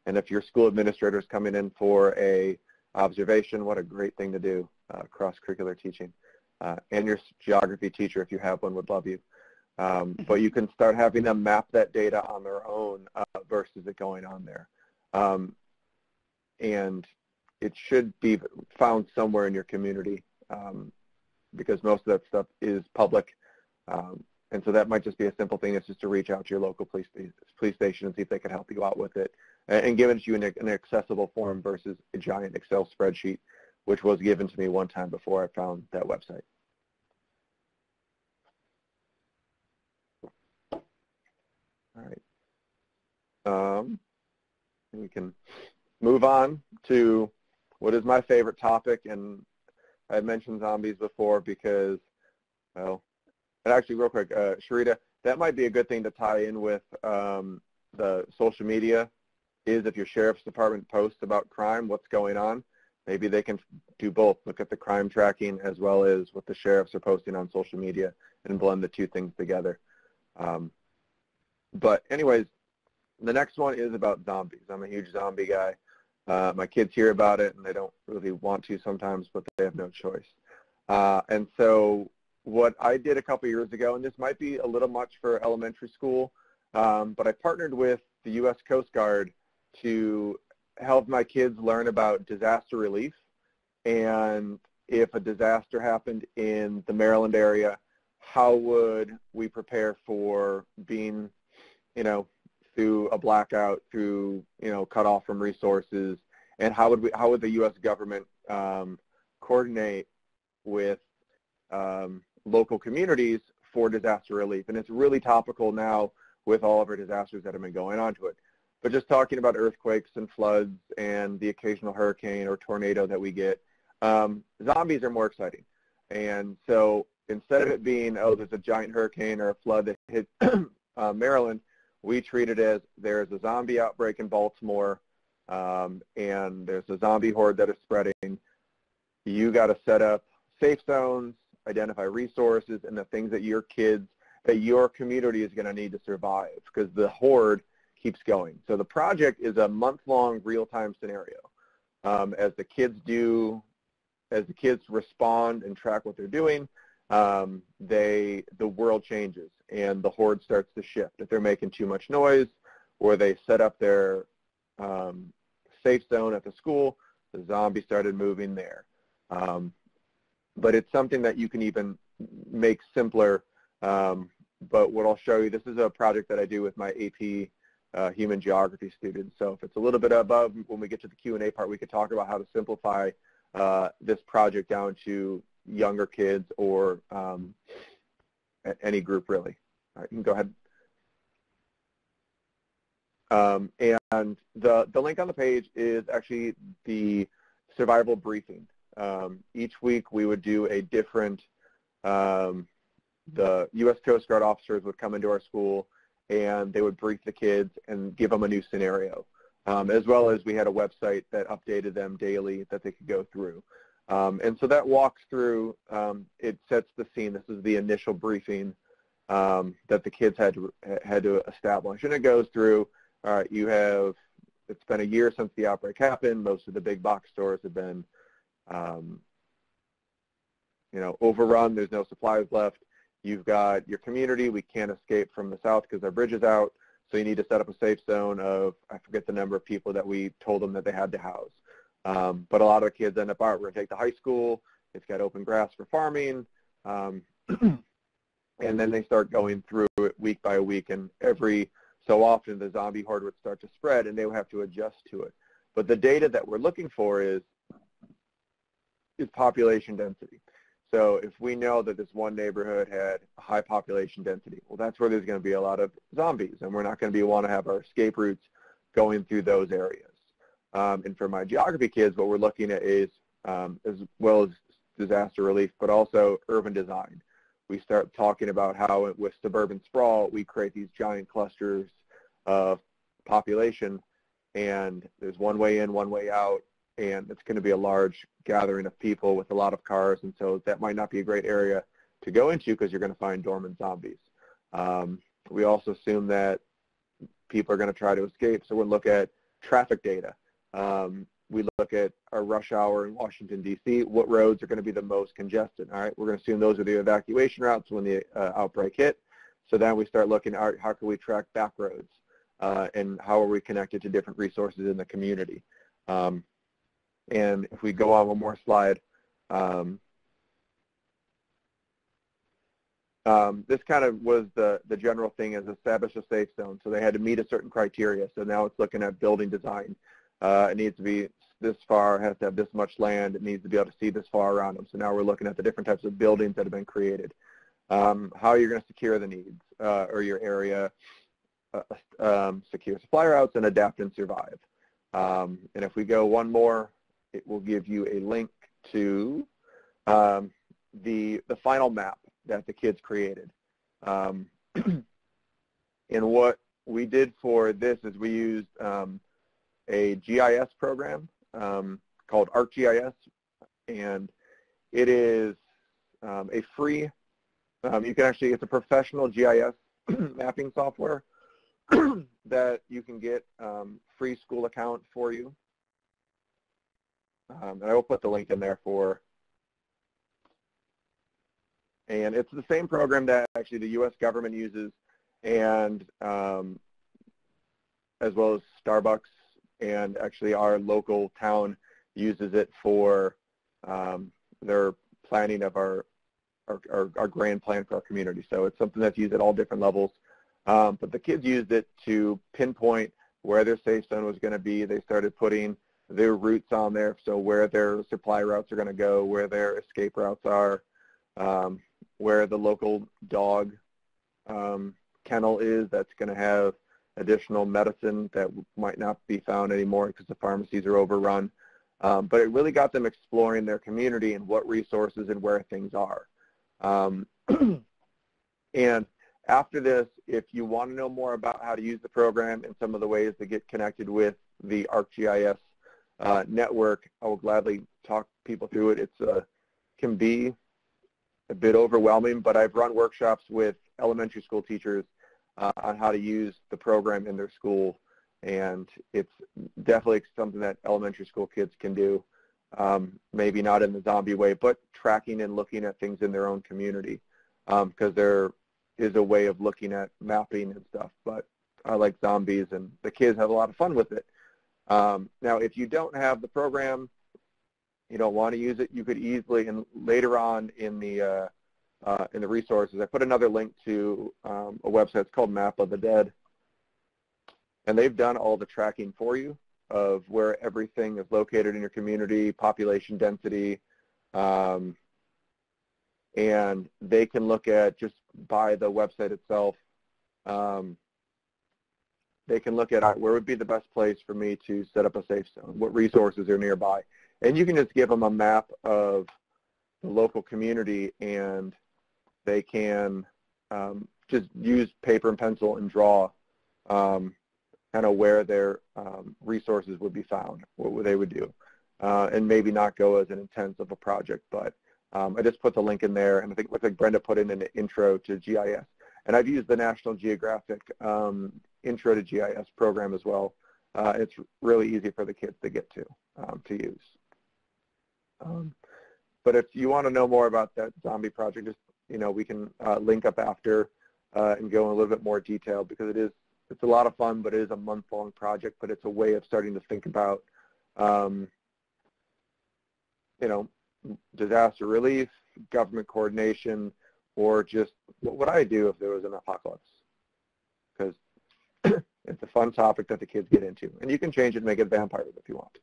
and if your school administrator is coming in for a observation, what a great thing to do, cross-curricular teaching. And your geography teacher, if you have one, would love you. But you can start having them map that data on their own versus it going on there. And it should be found somewhere in your community, because most of that stuff is public. And so that might just be a simple thing. It's just to reach out to your local police station and see if they can help you out with it, and give it to you in an accessible form versus a giant Excel spreadsheet, which was given to me one time before I found that website. All right. We can move on to what is my favorite topic, and I mentioned zombies before because, well, and actually real quick, Sharita, that might be a good thing to tie in with the social media, is if your sheriff's department posts about crime, what's going on, maybe they can do both, look at the crime tracking as well as what the sheriffs are posting on social media and blend the two things together. But anyways, the next one is about zombies. I'm a huge zombie guy. My kids hear about it, and they don't really want to sometimes, but they have no choice. And so what I did a couple years ago, and this might be a little much for elementary school, but I partnered with the U.S. Coast Guard to help my kids learn about disaster relief. And if a disaster happened in the Maryland area, how would we prepare for being, through a blackout, through, cut off from resources, and how would the U.S. government coordinate with local communities for disaster relief? And it's really topical now with all of our disasters that have been going on to it. But just talking about earthquakes and floods and the occasional hurricane or tornado that we get, zombies are more exciting. And so instead of it being, oh, there's a giant hurricane or a flood that hit Maryland, we treat it as there's a zombie outbreak in Baltimore, and there's a zombie horde that is spreading. You got to set up safe zones, identify resources, and the things that your kids, that your community is going to need to survive, because the horde keeps going. So the project is a month-long real-time scenario. As the kids respond and track what they're doing, the world changes and the horde starts to shift. If they're making too much noise, or they set up their safe zone at the school, the zombies started moving there. But it's something that you can even make simpler. But what I'll show you, this is a project that I do with my AP Human Geography students. So if it's a little bit above, when we get to the Q&A part, we could talk about how to simplify this project down to younger kids or any group, really. All right, you can go ahead. And the link on the page is actually the survival briefing. Each week we would do a different, the U.S. Coast Guard officers would come into our school and they would brief the kids and give them a new scenario, as well as we had a website that updated them daily that they could go through. And so that walks through, it sets the scene. This is the initial briefing that the kids had to establish. And it goes through, all right, it's been a year since the outbreak happened. Most of the big box stores have been, overrun. There's no supplies left. You've got your community. We can't escape from the south because our bridge is out. So you need to set up a safe zone of, I forget the number of people that we told them that they had to house. But a lot of the kids end up, all right, we're going to take the high school. It's got open grass for farming. And then they start going through it week by week. And every so often the zombie horde would start to spread and they would have to adjust to it. But the data that we're looking for is population density. So if we know that this one neighborhood had a high population density, well, that's where there's going to be a lot of zombies, and we're not going to want to have our escape routes going through those areas. And for my geography kids, what we're looking at is, as well as disaster relief, but also urban design. We start talking about how with suburban sprawl, we create these giant clusters of population, and there's one way in, one way out, and it's going to be a large gathering of people with a lot of cars, and so that might not be a great area to go into because you're going to find dormant zombies. We also assume that people are going to try to escape, so we'll look at traffic data. We look at our rush hour in Washington, D.C., what roads are going to be the most congested. All right, we're going to assume those are the evacuation routes when the outbreak hit. So then we start looking at how can we track back roads and how are we connected to different resources in the community. And if we go on one more slide, this kind of was the general thing, is establish a safe zone. So they had to meet a certain criteria. So now it's looking at building design. It needs to be this far, has to have this much land. It needs to be able to see this far around them. So now we're looking at the different types of buildings that have been created. How you're going to secure the needs or your area, secure supply routes, and adapt and survive. And if we go one more, it will give you a link to the final map that the kids created. And what we did for this is we used a GIS program called ArcGIS, and it is a free, you can actually, it's a professional GIS mapping software that you can get free school account for you. And I will put the link in there for, and it's the same program that actually the U.S. government uses, and as well as Starbucks, and actually our local town uses it for their planning of our grand plan for our community. So it's something that's used at all different levels. But the kids used it to pinpoint where their safe zone was going to be. They started putting their routes on there, so where their supply routes are going to go, where their escape routes are, where the local dog kennel is that's going to have additional medicine that might not be found anymore because the pharmacies are overrun. But it really got them exploring their community and what resources and where things are. And after this, if you want to know more about how to use the program and some of the ways to get connected with the ArcGIS network, I will gladly talk people through it. It can be a bit overwhelming, but I've run workshops with elementary school teachers on how to use the program in their school, and it's definitely something that elementary school kids can do, maybe not in the zombie way, but tracking and looking at things in their own community, because there is a way of looking at mapping and stuff, but I like zombies, and the kids have a lot of fun with it. Now, if you don't have the program, you don't want to use it, you could easily, and later on in the resources, I put another link to a website. It's called Map of the Dead, and they've done all the tracking for you of where everything is located in your community, population density, and they can look at, just by the website itself, they can look at where would be the best place for me to set up a safe zone, what resources are nearby. And you can just give them a map of the local community, and they can just use paper and pencil and draw kind of where their resources would be found, what they would do, and maybe not go as an intense of a project. But I just put the link in there, and I think it looks like Brenda put in an intro to GIS. And I've used the National Geographic Intro to GIS program as well. It's really easy for the kids to get to use. But if you want to know more about that zombie project, just, we can link up after and go in a little bit more detail, because it's a lot of fun, but it is a month-long project, but it's a way of starting to think about, disaster relief, government coordination, or just what would I do if there was an apocalypse? Because it's a fun topic that the kids get into. And you can change it and make it vampires if you want.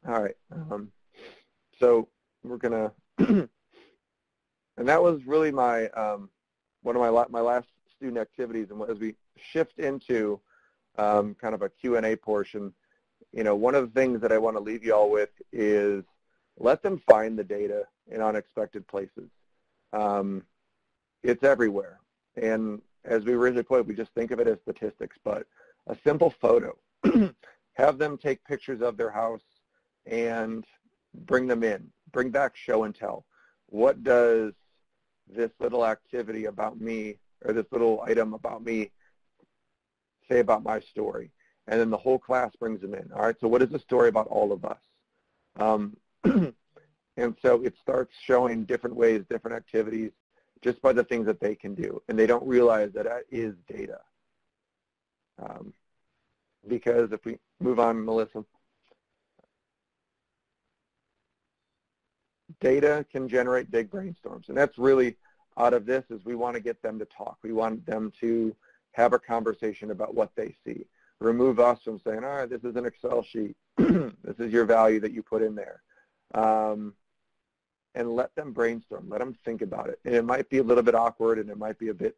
All right. So we're going to, and that was really my, one of my last student activities. And as we shift into kind of a Q&A portion, one of the things that I want to leave you all with is let them find the data in unexpected places. It's everywhere. And as we originally put, we just think of it as statistics, but a simple photo. Have them take pictures of their house and bring them in. Bring back show and tell. What does this little activity about me, or this little item about me, say about my story? And then the whole class brings them in. All right, so what is the story about all of us? And so it starts showing different ways, different activities, just by the things that they can do. And they don't realize that that is data. Because if we move on, Melissa, data can generate big brainstorms. And that's really, out of this, is we want to get them to talk. We want them to have a conversation about what they see. Remove us from saying, all right, this is an Excel sheet. This is your value that you put in there. And let them brainstorm. Let them think about it. And it might be a little bit awkward, and it might be a bit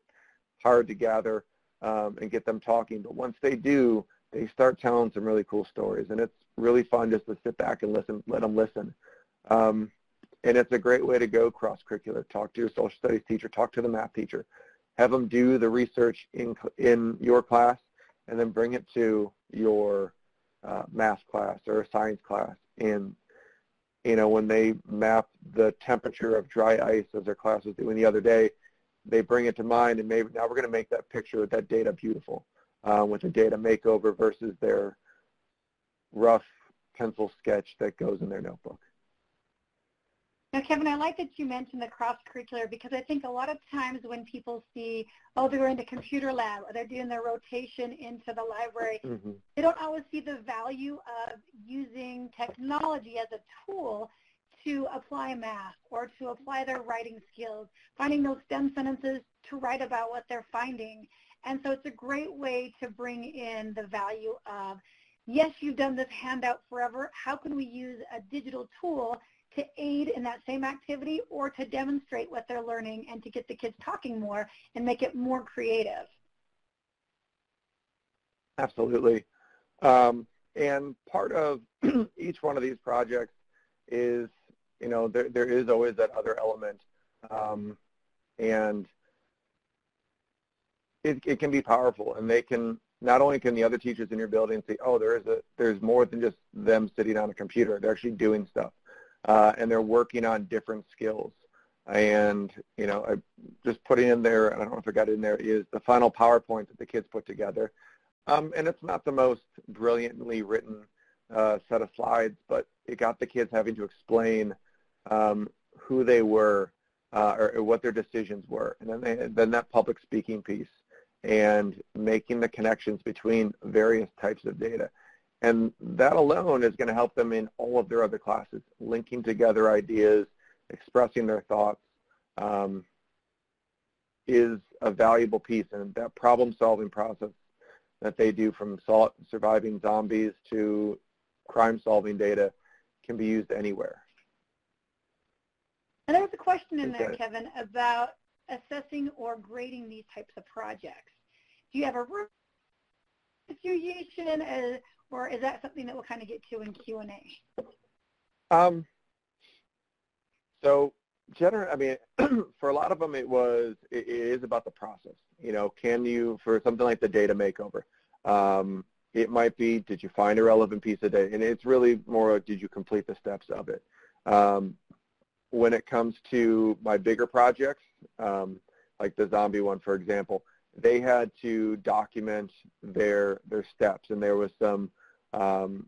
hard to gather and get them talking. But once they do, they start telling some really cool stories. And it's really fun just to sit back and listen, let them listen. And it's a great way to go cross-curricular. Talk to your social studies teacher. Talk to the math teacher. Have them do the research in your class, and then bring it to your math class or science class. And, when they map the temperature of dry ice, as their class was doing the other day, they bring it to mind, and maybe now we're going to make that picture, that data beautiful with a data makeover versus their rough pencil sketch that goes in their notebook. Now, Kevin, I like that you mentioned the cross-curricular, because I think a lot of times when people see, oh, they're in the computer lab, or they're doing their rotation into the library, they don't always see the value of using technology as a tool to apply math or to apply their writing skills, finding those STEM sentences to write about what they're finding. And so it's a great way to bring in the value of, yes, you've done this handout forever. How can we use a digital tool to aid in that same activity, or to demonstrate what they're learning and to get the kids talking more and make it more creative? Absolutely. And part of each one of these projects is you know, there is always that other element, and it can be powerful, and they can, not only can the other teachers in your building say, oh, there's more than just them sitting on a computer. They're actually doing stuff, and they're working on different skills. And, you know, I just putting in there, I don't know if I got in there, is the final PowerPoint that the kids put together. And it's not the most brilliantly written set of slides, but it got the kids having to explain who they were or what their decisions were. And then that public speaking piece and making the connections between various types of data. And that alone is going to help them in all of their other classes, linking together ideas, expressing their thoughts, is a valuable piece. And that problem-solving process that they do, from surviving zombies to crime-solving data, can be used anywhere. And there was a question in there, Kevin, about assessing or grading these types of projects. Do you have a rule association, or is that something that we'll kind of get to in Q&A? So generally, I mean, for a lot of them, it is about the process. You know, can you, for something like the data makeover, it might be, did you find a relevant piece of data? And it's really more, did you complete the steps of it? When it comes to my bigger projects, like the zombie one, for example, they had to document their steps, and there was some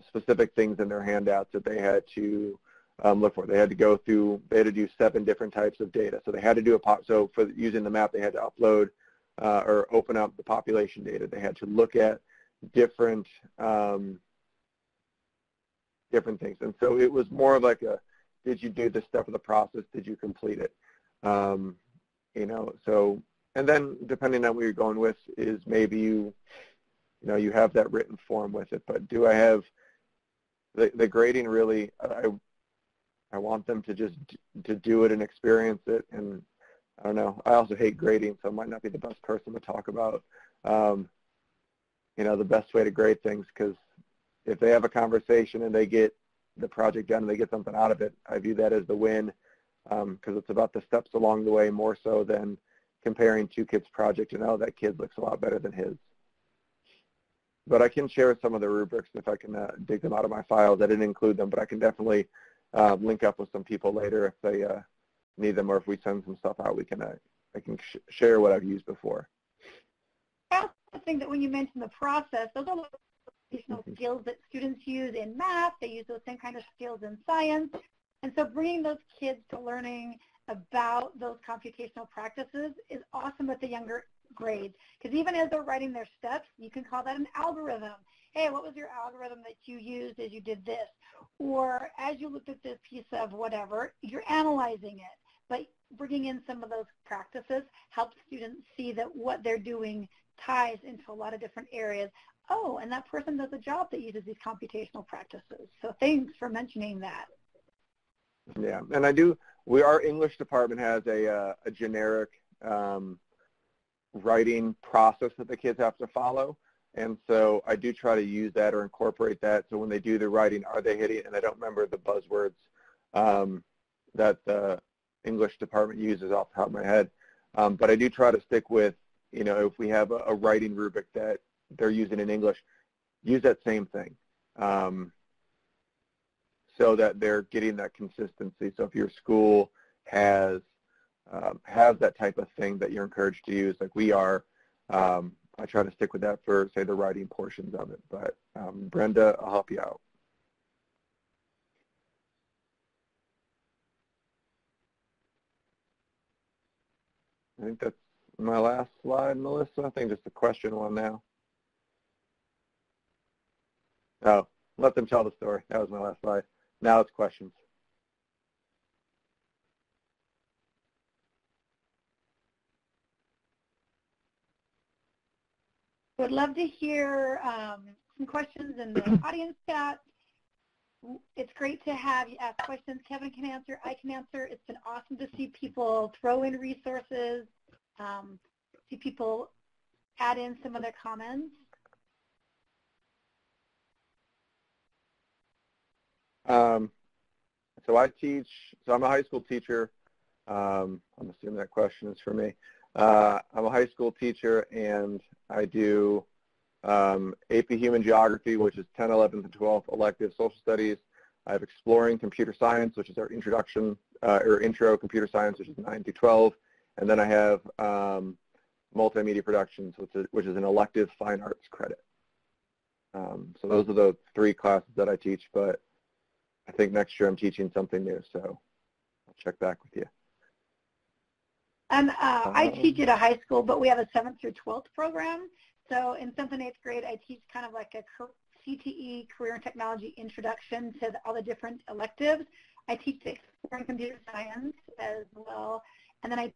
specific things in their handouts that they had to look for. They had to go through, they had to do 7 different types of data. So they had to do so for using the map, they had to upload or open up the population data. They had to look at different things. And so it was more of like a, did you do this step of the process? Did you complete it? You know, so, and then depending on what you're going with is maybe you you have that written form with it. But do I have the grading? Really, I want them to just to do it and experience it. And I don't know, I also hate grading, so I might not be the best person to talk about you know, the best way to grade things, because if they have a conversation and they get the project done and they get something out of it, I view that as the win, because it's about the steps along the way more so than comparing 2 kids' project and, oh, that kid looks a lot better than his. But I can share some of the rubrics if I can dig them out of my files. I didn't include them, but I can definitely link up with some people later if they need them, or if we send some stuff out, I can share what I've used before. I also think that when you mention the process, those are additional skills that students use in math. They use those same kind of skills in science. And so bringing those kids to learning about those computational practices is awesome at the younger grades, because even as they're writing their steps, you can call that an algorithm. Hey, what was your algorithm that you used as you did this? Or as you looked at this piece of whatever, you're analyzing it. But bringing in some of those practices helps students see that what they're doing ties into a lot of different areas. Oh, and that person does a job that uses these computational practices. So thanks for mentioning that. Yeah, and our English department has a generic writing process that the kids have to follow. And so I do try to use that or incorporate that. So when they do the writing, are they hitting, and I don't remember the buzzwords that the English department uses off the top of my head. But I do try to stick with, you know, if we have a writing rubric that they're using in English, use that same thing so that they're getting that consistency. So if your school has that type of thing that you're encouraged to use, like we are, I try to stick with that for, say, the writing portions of it. But Brenda, I'll help you out. I think that's my last slide, Melissa. I think just a question one now. Oh, let them tell the story. That was my last slide. Now it's questions. Would love to hear some questions in the audience chat. It's great to have you ask questions. Kevin can answer, I can answer. It's been awesome to see people throw in resources, see people add in some of their comments. So So I'm a high school teacher. I'm assuming that question is for me. I'm a high school teacher, and I do AP Human Geography, which is 10, 11th, and 12th, elective social studies. I have Exploring Computer Science, which is our introduction, or intro computer science, which is 9 through 12. And then I have Multimedia Productions, which is an elective fine arts credit. So those are the 3 classes that I teach, but I think next year I'm teaching something new, so I'll check back with you. And I teach at a high school, but we have a 7th through 12th program. So in 7th and 8th grade, I teach kind of like a CTE, Career and Technology Introduction to all the different electives. I teach Exploring Computer Science as well. And then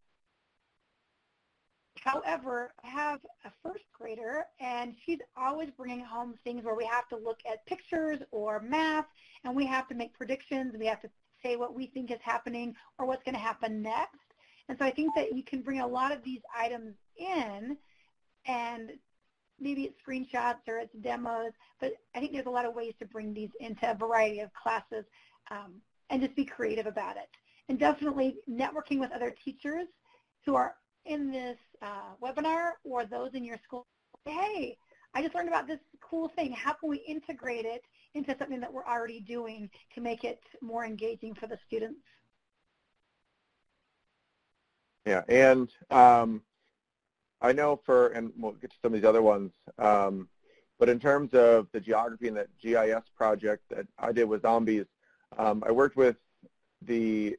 however, I have a 1st grader, and she's always bringing home things where we have to look at pictures or math, and we have to make predictions. We have to say what we think is happening or what's going to happen next. And so I think that you can bring a lot of these items in, and maybe it's screenshots or it's demos, but I think there's a lot of ways to bring these into a variety of classes and just be creative about it. And definitely networking with other teachers who are in this webinar or those in your school. Hey, I just learned about this cool thing. How can we integrate it into something that we're already doing to make it more engaging for the students? Yeah, and I know and we'll get to some of these other ones, but in terms of the geography and that GIS project that I did with zombies, I worked with the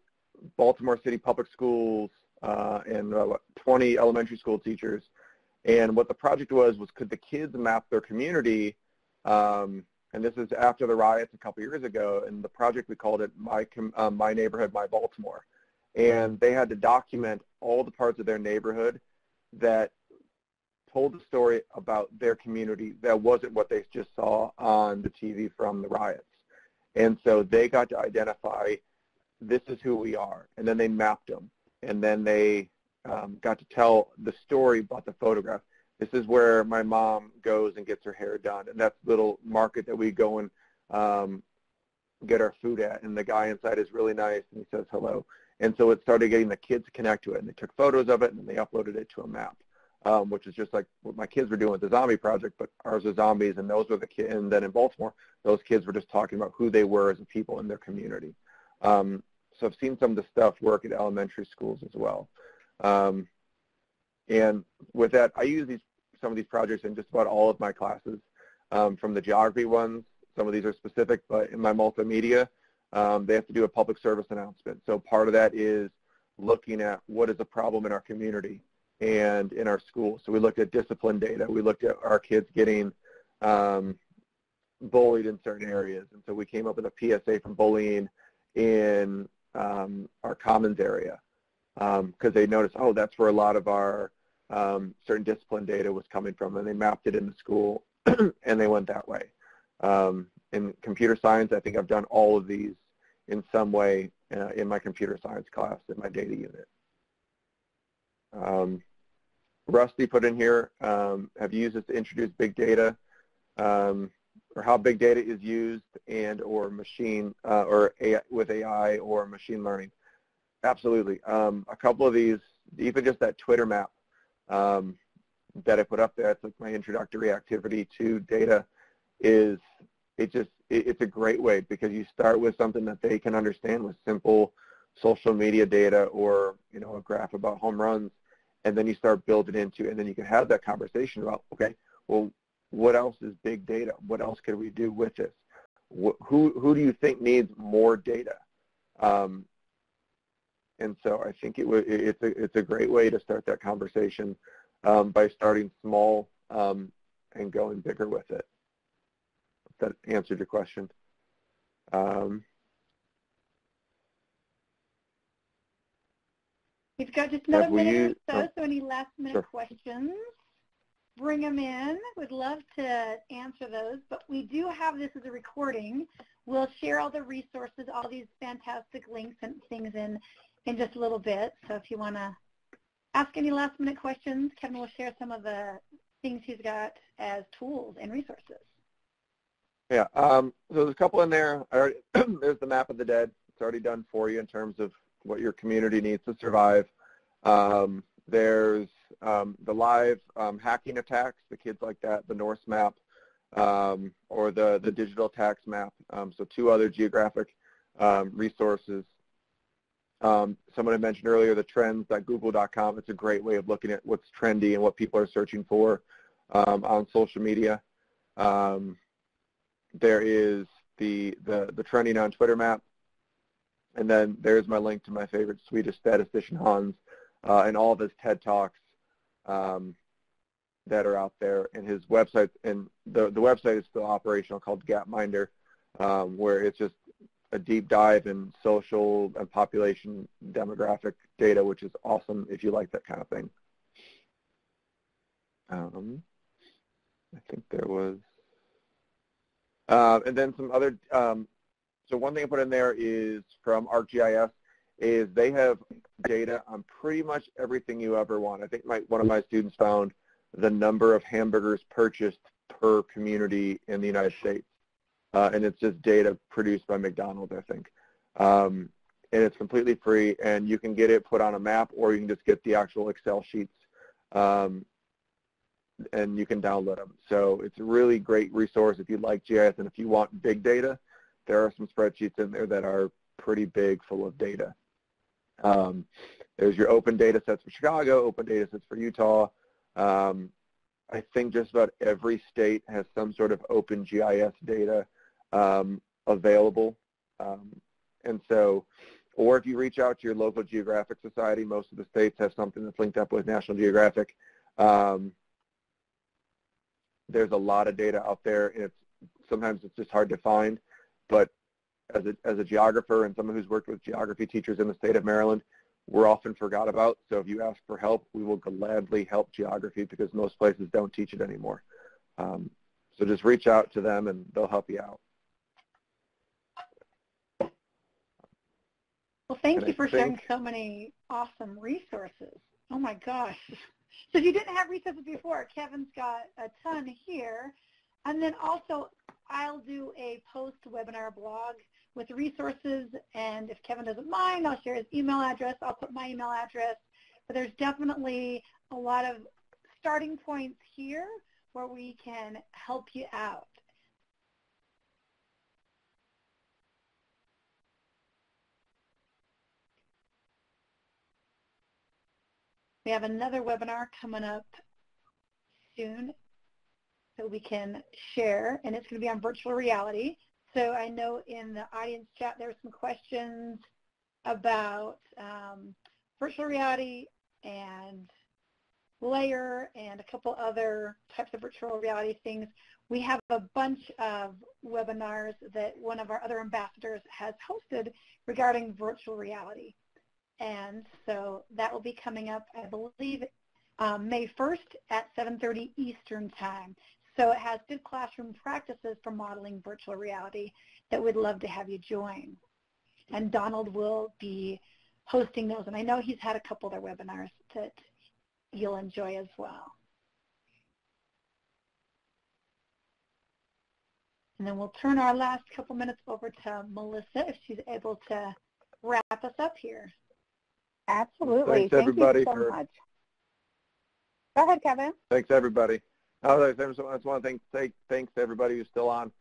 Baltimore City Public Schools and 20 elementary school teachers, and what the project was could the kids map their community, and this is after the riots a couple years ago, and the project, we called it My Neighborhood, My Baltimore. And they had to document all the parts of their neighborhood that told the story about their community that wasn't what they just saw on the TV from the riots. And so they got to identify, this is who we are. And then they mapped them. And then they got to tell the story about the photograph. This is where my mom goes and gets her hair done. And that's the little market that we go and get our food at. And the guy inside is really nice, and he says hello. And so it started getting the kids to connect to it, and they took photos of it, and then they uploaded it to a map, which is just like what my kids were doing with the zombie project, but ours was zombies, and those were the kids. And then in Baltimore, those kids were just talking about who they were as a people in their community. So I've seen some of the stuff work at elementary schools as well. And with that, I use some of these projects in just about all of my classes, from the geography ones. Some of these are specific, but in my multimedia, they have to do a public service announcement. So part of that is looking at what is a problem in our community and in our school. So we looked at discipline data. We looked at our kids getting bullied in certain areas. And so we came up with a PSA from bullying in our commons area, because they noticed, oh, that's where a lot of our certain discipline data was coming from, and they mapped it in the school, and they went that way. In computer science, I think I've done all of these in some way in my computer science class in my data unit. Rusty put in here, have you used this to introduce big data, or how big data is used and or machine, or AI, with AI or machine learning? Absolutely. A couple of these, even just that Twitter map that I put up there, it's like my introductory activity to data, is it's a great way, because you start with something that they can understand with simple social media data, or a graph about home runs, and then you start building into, and then you can have that conversation about, okay, well, what else is big data? What else can we do with this? Who do you think needs more data? And so I think it's a great way to start that conversation by starting small and going bigger with it. That answered your question. We've got just another minute or so, so any last minute questions, bring them in. We'd love to answer those, but we do have this as a recording. We'll share all the resources, all these fantastic links and things in just a little bit. So if you want to ask any last minute questions, Kevin will share some of the things he's got as tools and resources. Yeah, so there's a couple in there. There's the map of the dead. It's already done for you in terms of what your community needs to survive. There's the live hacking attacks, the kids like that, the Norse map, or the digital attacks map. So two other geographic resources. Someone had mentioned earlier the trends.google.com. It's a great way of looking at what's trendy and what people are searching for on social media. There is the trending on Twitter map. And then there's my link to my favorite Swedish statistician, Hans, and all of his TED Talks that are out there. And his website, and the website is still operational, called Gapminder, where it's just a deep dive in social and population demographic data, which is awesome if you like that kind of thing. I think there was, and then some other, so one thing I put in there is from ArcGIS, is they have data on pretty much everything you ever want. I think one of my students found the number of hamburgers purchased per community in the United States. And it's just data produced by McDonald's, I think. And it's completely free, and you can get it put on a map, or you can just get the actual Excel sheets, and you can download them. So it's a really great resource if you like GIS, and if you want big data, there are some spreadsheets in there that are pretty big, full of data. There's your open data sets for Chicago, open data sets for Utah. I think just about every state has some sort of open GIS data available. And so, or if you reach out to your local geographic society, most of the states have something that's linked up with National Geographic. There's a lot of data out there, and sometimes it's just hard to find. But as a geographer and someone who's worked with geography teachers in the state of Maryland, we're often forgot about. So if you ask for help, we will gladly help geography, because most places don't teach it anymore. So just reach out to them and they'll help you out. Well, thank you for sharing so many awesome resources. Oh my gosh. So if you didn't have resources before, Kevin's got a ton here. And then also, I'll do a post-webinar blog with resources, and if Kevin doesn't mind, I'll share his email address. I'll put my email address. But there's definitely a lot of starting points here where we can help you out. We have another webinar coming up soon that we can share, and it's going to be on virtual reality. So I know in the audience chat there were some questions about virtual reality and Layer and a couple other types of virtual reality things. We have a bunch of webinars that one of our other ambassadors has hosted regarding virtual reality. And so that will be coming up, I believe, May 1st at 7:30 Eastern Time. So it has good classroom practices for modeling virtual reality that we'd love to have you join. And Donald will be hosting those. And I know he's had a couple other webinars that you'll enjoy as well. And then we'll turn our last couple minutes over to Melissa if she's able to wrap us up here. Absolutely. Thanks, everybody. Thank you so much. Go ahead, Kevin. Thanks, everybody. I just want to say thanks to everybody who's still on.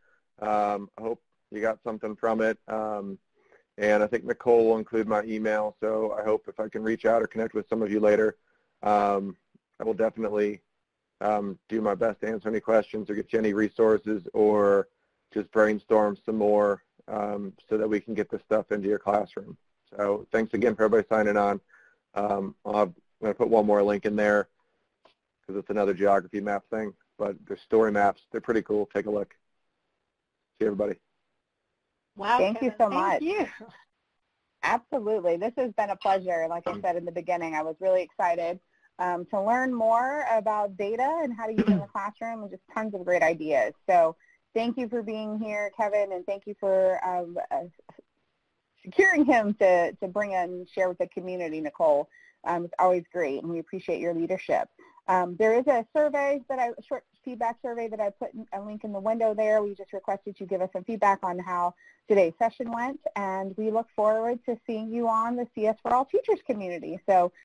I hope you got something from it. And I think Nicole will include my email, so I hope if I can reach out or connect with some of you later, I will definitely do my best to answer any questions or get you any resources or just brainstorm some more so that we can get this stuff into your classroom. So thanks again for everybody signing on. I'm going to put one more link in there because it's another geography map thing, but they're story maps. They're pretty cool. Take a look. See everybody. Wow, Thank you so much. Thank you. Absolutely. This has been a pleasure. Like I said in the beginning, I was really excited to learn more about data and how to use it in the classroom, and just tons of great ideas. So thank you for being here, Kevin, and thank you for securing him to bring and share with the community, Nicole. It's always great, and we appreciate your leadership. There is a survey a short feedback survey that I put a link in the window there. We just requested you give us some feedback on how today's session went, and we look forward to seeing you on the CS for All Teachers community. So